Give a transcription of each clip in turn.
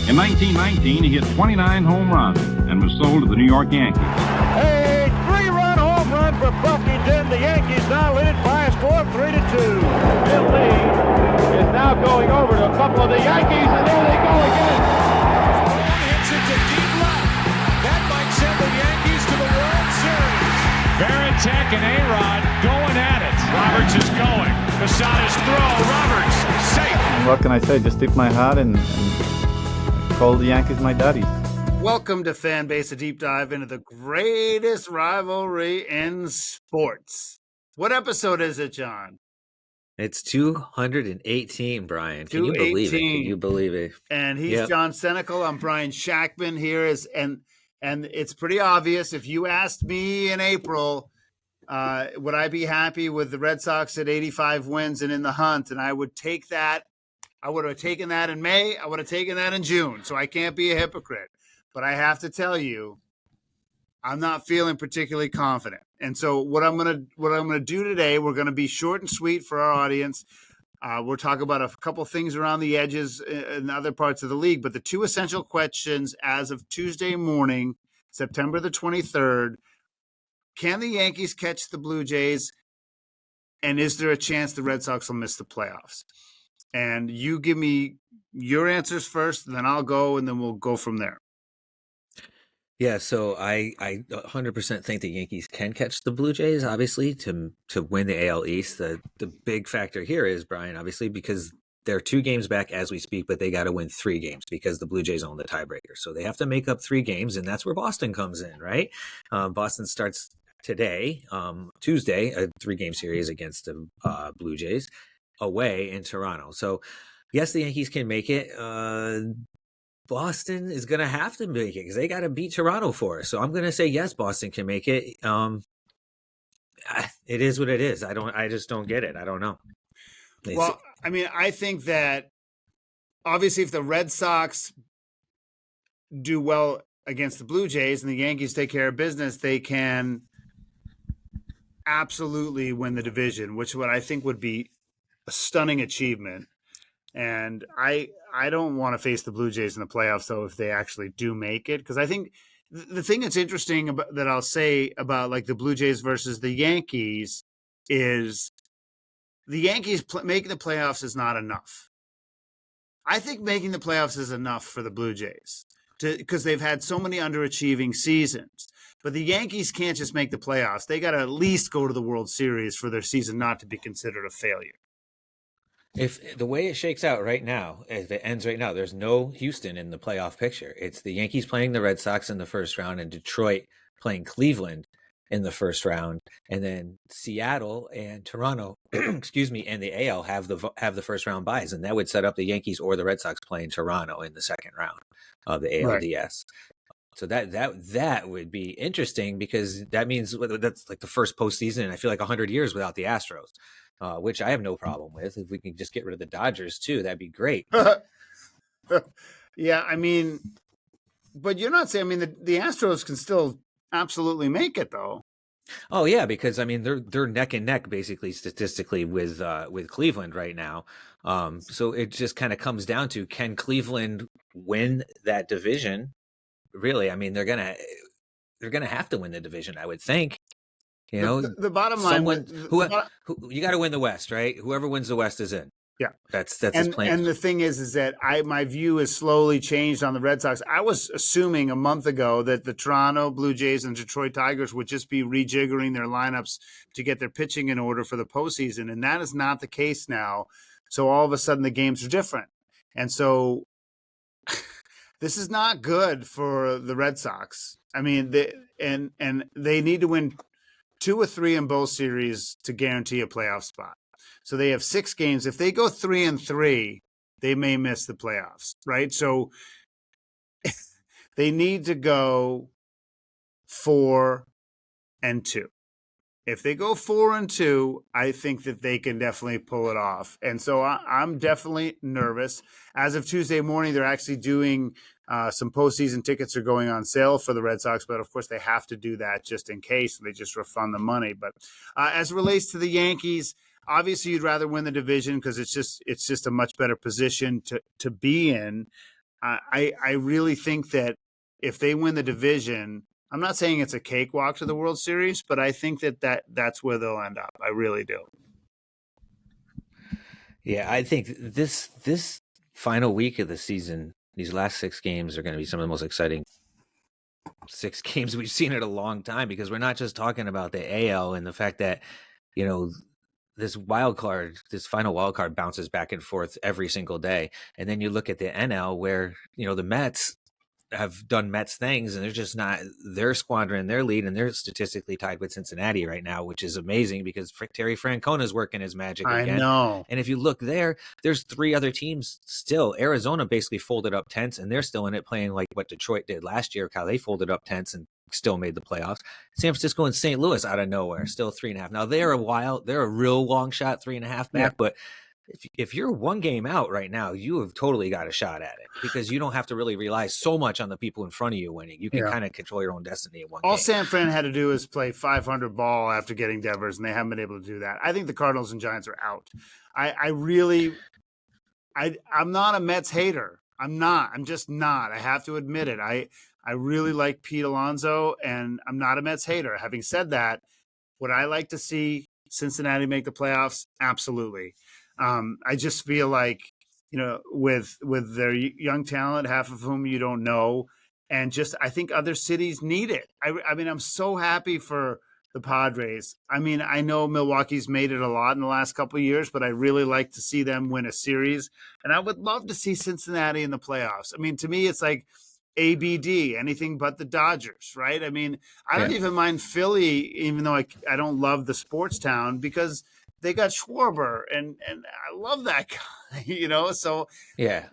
In 1919, he hit 29 home runs and was sold to the New York Yankees. A three-run home run for Buffington. The Yankees now lead it by a score of 3-2. Bill Lee is now going over to a couple of the Yankees, and there they go again. Brown hits it to deep left. That might send the Yankees to the World Series. Varitek and A-Rod going at it. Roberts is going. Posada's throw. Roberts safe. And what can I say? Just tip my hat and call the Yankees my daddy. Welcome to Fanbase, a deep dive into the greatest rivalry in sports. What episode is it, John? It's 218, Brian. Can you believe it? Can you believe it? And he's John Senecal. I'm Brian Shackman here. And it's pretty obvious. If you asked me in April, would I be happy with the Red Sox at 85 wins and in the hunt? And I would take that. I would have taken that in May. I would have taken that in June. So I can't be a hypocrite. But I have to tell you, I'm not feeling particularly confident. And so what I'm gonna do today, we're gonna be short and sweet for our audience. We'll talk about a couple things around the edges in other parts of the league. But the two essential questions as of Tuesday morning, September the 23rd, can the Yankees catch the Blue Jays? And is there a chance the Red Sox will miss the playoffs? And you give me your answers first, and then I'll go, and then we'll go from there. Yeah, so I 100% think the Yankees can catch the Blue Jays, obviously, to win the AL East. The big factor here is, Brian, obviously, because they're 2 games back as we speak, but they got to win 3 games because the Blue Jays own the tiebreaker. So they have to make up 3 games, and that's where Boston comes in, right? Boston starts today, Tuesday, a 3-game series against the Blue Jays away in Toronto. So, yes, the Yankees can make it. Boston is going to have to make it because they got to beat Toronto for us. So I'm going to say, yes, Boston can make it. It is what it is. I just don't get it. I don't know. Well, I mean, I think that obviously if the Red Sox do well against the Blue Jays and the Yankees take care of business, they can absolutely win the division, which what I think would be a stunning achievement. And I don't want to face the Blue Jays in the playoffs, though, if they actually do make it. Because I think the thing that's interesting about, that I'll say about like the Blue Jays versus the Yankees is the Yankees making the playoffs is not enough. I think making the playoffs is enough for the Blue Jays because they've had so many underachieving seasons. But the Yankees can't just make the playoffs. They got to at least go to the World Series for their season not to be considered a failure. If the way it shakes out right now, if it ends right now, there's no Houston in the playoff picture. It's the Yankees playing the Red Sox in the first round and Detroit playing Cleveland in the first round. And then Seattle and Toronto, excuse me, and the AL have the first round buys. And that would set up the Yankees or the Red Sox playing Toronto in the second round of the ALDS. Right. So that would be interesting because that means that's like the first postseason in I feel like 100 years without the Astros. Which I have no problem with. If we can just get rid of the Dodgers too, that'd be great. Yeah, I mean, but you're not saying. I mean, the Astros can still absolutely make it, though. Oh yeah, because I mean they're neck and neck basically statistically with Cleveland right now. So it just kind of comes down to can Cleveland win that division? Really, I mean they're gonna have to win the division, I would think. You know, the bottom line, who you got to win the West, right? Whoever wins the West is in. Yeah, that's his plan. And the thing is that my view has slowly changed on the Red Sox. I was assuming a month ago that the Toronto Blue Jays and Detroit Tigers would just be rejiggering their lineups to get their pitching in order for the postseason, and that is not the case now. So all of a sudden the games are different, and so this is not good for the Red Sox. I mean, they need to win 2 or 3 in both series to guarantee a playoff spot. So they have 6 games. If they go 3-3, they may miss the playoffs, right? So they need to go 4-2. If they go 4-2, I think that they can definitely pull it off. And so I'm definitely nervous. As of Tuesday morning, they're actually doing some postseason tickets are going on sale for the Red Sox, but of course they have to do that just in case. They just refund the money. But as it relates to the Yankees, obviously you'd rather win the division because it's just a much better position to be in. I really think that if they win the division, I'm not saying it's a cakewalk to the World Series, but I think that's where they'll end up. I really do. Yeah, I think this final week of the season, these last 6 games are going to be some of the most exciting 6 games we've seen in a long time, because we're not just talking about the AL and the fact that, this final wild card bounces back and forth every single day. And then you look at the NL where, the Mets have done Mets things, and they're squandering their lead, and they're statistically tied with Cincinnati right now, which is amazing because Terry Francona's working his magic again. I know. And if you look there's 3 other teams still. Arizona basically folded up tents, and they're still in it, playing like what Detroit did last year, how they folded up tents and still made the playoffs. San Francisco and St. Louis out of nowhere, still 3.5. Now they're a real long shot, 3.5 back, but if you're 1 game out right now, you have totally got a shot at it, because you don't have to really rely so much on the people in front of you winning. You can kind of control your own destiny in 1 game. All San Fran had to do is play 500 ball after getting Devers, and they haven't been able to do that. I think the Cardinals and Giants are out. I'm not a Mets hater. I'm just not. I have to admit it. I really like Pete Alonso, and I'm not a Mets hater. Having said that, would I like to see Cincinnati make the playoffs? Absolutely. I just feel like, with their young talent, half of whom you don't know, and just I think other cities need it. I mean, I'm so happy for the Padres. I mean, I know Milwaukee's made it a lot in the last couple of years, but I really like to see them win a series, and I would love to see Cincinnati in the playoffs. I mean, to me, it's like ABD, anything but the Dodgers, right? I mean, I don't even mind Philly, even though I don't love the sports town, because they got Schwarber, and I love that guy, So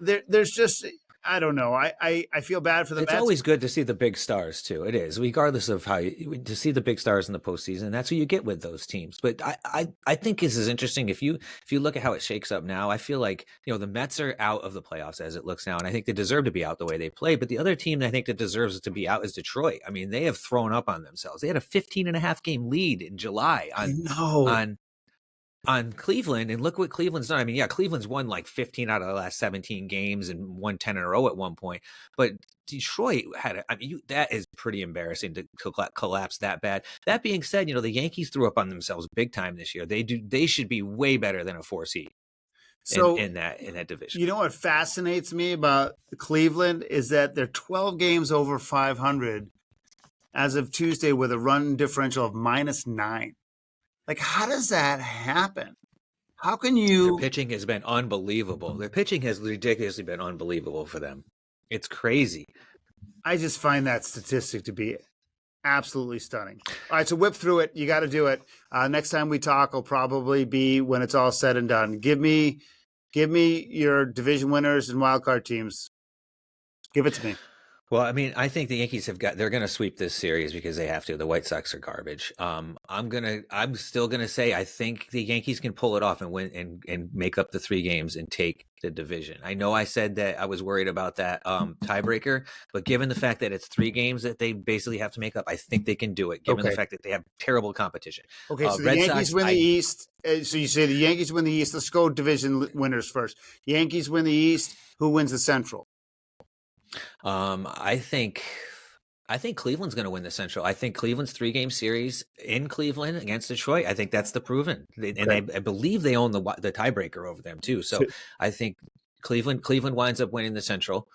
there's just, I don't know. I feel bad for the Mets. It's always good to see the big stars too. It is, regardless of to see the big stars in the postseason. That's what you get with those teams. But I think this is interesting. If you look at how it shakes up now, I feel like, the Mets are out of the playoffs as it looks now, and I think they deserve to be out the way they play. But the other team that I think that deserves to be out is Detroit. I mean, they have thrown up on themselves. They had a 15.5 game lead in July on Cleveland, and look what Cleveland's done. I mean, Cleveland's won like 15 out of the last 17 games and won 10 in a row at one point. But Detroit that is pretty embarrassing to collapse that bad. That being said, the Yankees threw up on themselves big time this year. They should be way better than a 4 seed. So in that division. You know what fascinates me about Cleveland is that they're 12 games over 500 as of Tuesday with a run differential of -9. Like, how does that happen? How can you? Their pitching has been unbelievable. Their pitching has ridiculously been unbelievable for them. It's crazy. I just find that statistic to be absolutely stunning. All right, so whip through it. You got to do it. Next time we talk will probably be when it's all said and done. Give me your division winners and wildcard teams. Give it to me. Well, I mean, I think the Yankees they're going to sweep this series because they have to. The White Sox are garbage. I'm still going to say I think the Yankees can pull it off and win and make up the 3 games and take the division. I know I said that I was worried about that tiebreaker, but given the fact that it's 3 games that they basically have to make up, I think they can do it, given the fact that they have terrible competition. Okay, so the Yankees win the East. So you say the Yankees win the East. Let's go division winners first. Yankees win the East. Who wins the Central? I think Cleveland's going to win the Central. I think Cleveland's 3-game series in Cleveland against Detroit. I think that's the proven, and I believe they own the tiebreaker over them too. So I think Cleveland winds up winning the Central,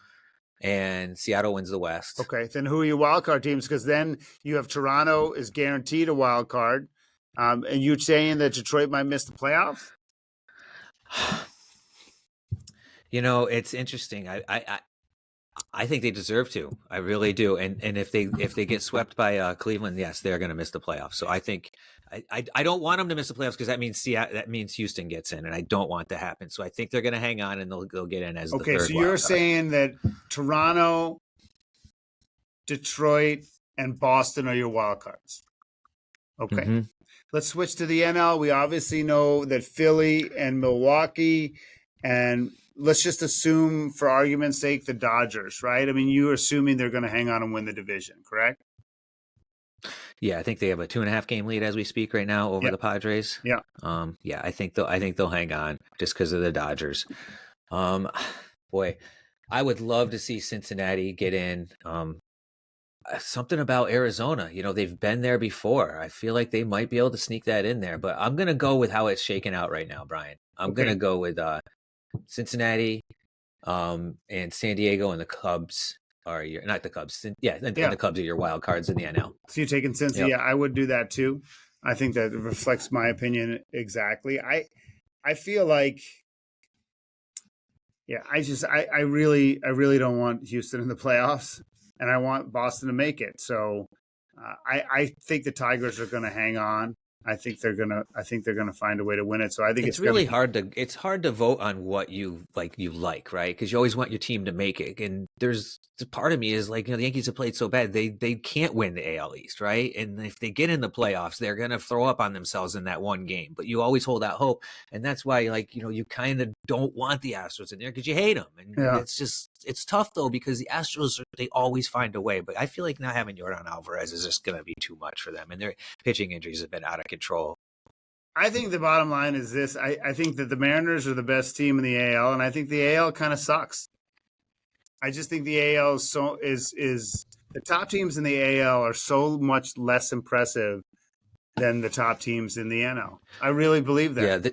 and Seattle wins the West. Okay, then who are your wild card teams? Because then you have Toronto is guaranteed a wild card, and you're saying that Detroit might miss the playoffs. It's interesting. I think they deserve to. I really do. And if they get swept by Cleveland, yes, they're going to miss the playoffs. So I think I don't want them to miss the playoffs because that means Houston gets in, and I don't want that to happen. So I think they're going to hang on and they'll get in as the third. Okay, so you're saying that Toronto, Detroit, and Boston are your wild cards. Okay. Mm-hmm. Let's switch to the NL. We obviously know that Philly and Milwaukee, and let's just assume, for argument's sake, the Dodgers, right? I mean, you're assuming they're going to hang on and win the division, correct? Yeah, I think they have a 2.5 game lead as we speak right now over the Padres. Yeah. I think they'll hang on just because of the Dodgers. Boy, I would love to see Cincinnati get in. Something about Arizona, they've been there before. I feel like they might be able to sneak that in there, but I'm going to go with how it's shaken out right now, Brian. I'm going to go with Cincinnati and San Diego, and the Cubs are not the Cubs. And the Cubs are your wild cards in the NL. So you're taking Cincy. Yep. Yeah, I would do that too. I think that reflects my opinion exactly. I feel like, I really don't want Houston in the playoffs, and I want Boston to make it. So I think the Tigers are going to hang on. I think they're gonna find a way to win it. So I think it's really hard to vote on what you like, right? Because you always want your team to make it. And there's part of me is like, the Yankees have played so bad, they can't win the AL East, right? And if they get in the playoffs, they're gonna throw up on themselves in that one game. But you always hold out hope, and that's why, you kind of don't want the Astros in there because you hate them. And it's tough though, because the Astros, they always find a way. But I feel like not having Yordan Alvarez is just gonna be too much for them, and their pitching injuries have been out of control. I think the bottom line is this. I think that the Mariners are the best team in the AL, and I think the AL kind of sucks. I just think the AL is the top teams in the AL are so much less impressive than the top teams in the NL. I really believe that. Yeah,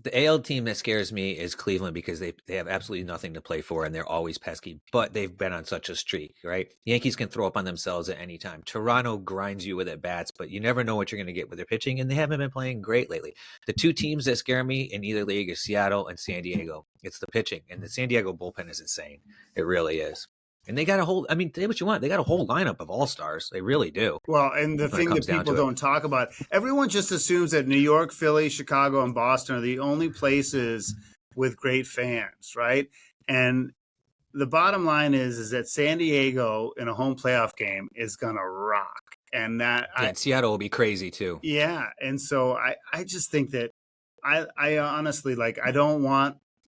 the AL team that scares me is Cleveland, because they have absolutely nothing to play for, and they're always pesky, but they've been on such a streak, right? Yankees can throw up on themselves at any time. Toronto grinds you with at bats, but you never know what you're going to get with their pitching, and they haven't been playing great lately. The two teams that scare me in either league is Seattle and San Diego. It's the pitching, and the San Diego bullpen is insane. It really is. And they got a whole, say what you want, they got a whole lineup of all-stars. They really do. Well, and the thing that people don't talk about, everyone just assumes that New York, Philly, Chicago, and Boston are the only places with great fans, right? And the bottom line is that San Diego in a home playoff game is going to rock. And and Seattle will be crazy too. Yeah. And so I just think that I honestly,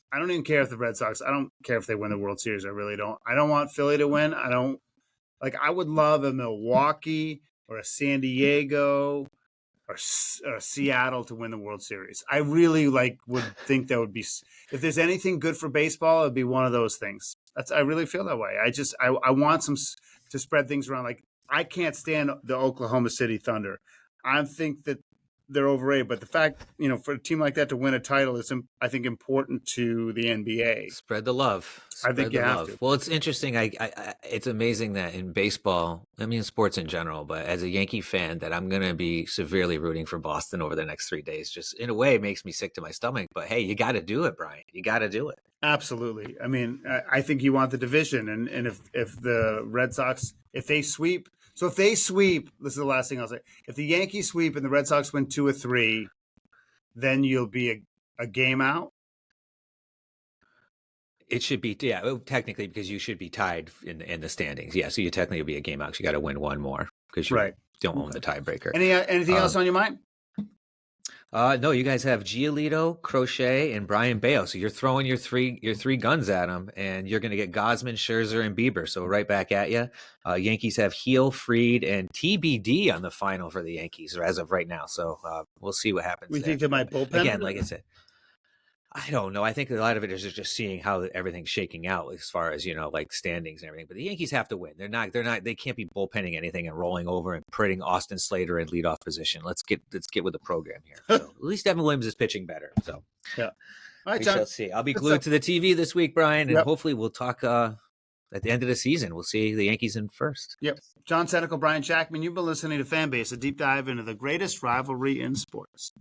I don't even care if the Red Sox, I don't care if they win the World Series. I really don't. I don't want Philly to win. I would love a Milwaukee or a San Diego or Seattle to win the World Series. I really would think that would be, if there's anything good for baseball, it'd be one of those things. I really feel that way. I want some to spread things around. I can't stand the Oklahoma City Thunder. I think that they're overrated, but the fact, for a team like that to win a title is, I think, important to the NBA. Spread the love. I think you have to. Well, it's interesting. It's amazing that in baseball, sports in general, but as a Yankee fan, that I'm going to be severely rooting for Boston over the next 3 days. Just in a way, it makes me sick to my stomach. But hey, you got to do it, Brian. You got to do it. Absolutely. I think you want the division, and if the Red Sox, if they sweep. So if they sweep, this is the last thing I'll say. If the Yankees sweep and the Red Sox win 2 or 3, then you'll be a game out. It should be, technically, because you should be tied in the standings. Yeah, so you technically will be a game out. You got to win one more because you don't own the tiebreaker. Anything else on your mind? No, you guys have Giolito, Crochet, and Brian Bayo. So you're throwing your three guns at them, and you're going to get Gosman, Scherzer, and Bieber. So right back at you. Yankees have Heel, Fried, and TBD on the final for the Yankees, or as of right now. So we'll see what happens. We think they might bullpen again, like I said. I don't know. I think a lot of it is just seeing how everything's shaking out as far as, standings and everything. But the Yankees have to win. They can't be bullpenning anything and rolling over and putting Austin Slater in leadoff position. Let's get with the program here. So at least Evan Williams is pitching better. So yeah. All right, we John. shall see. I'll be glued to the TV this week, Brian, and hopefully we'll talk at the end of the season. We'll see the Yankees in first. Yep. John Senecal, Brian Shackman, you've been listening to Fanbase, a deep dive into the greatest rivalry in sports.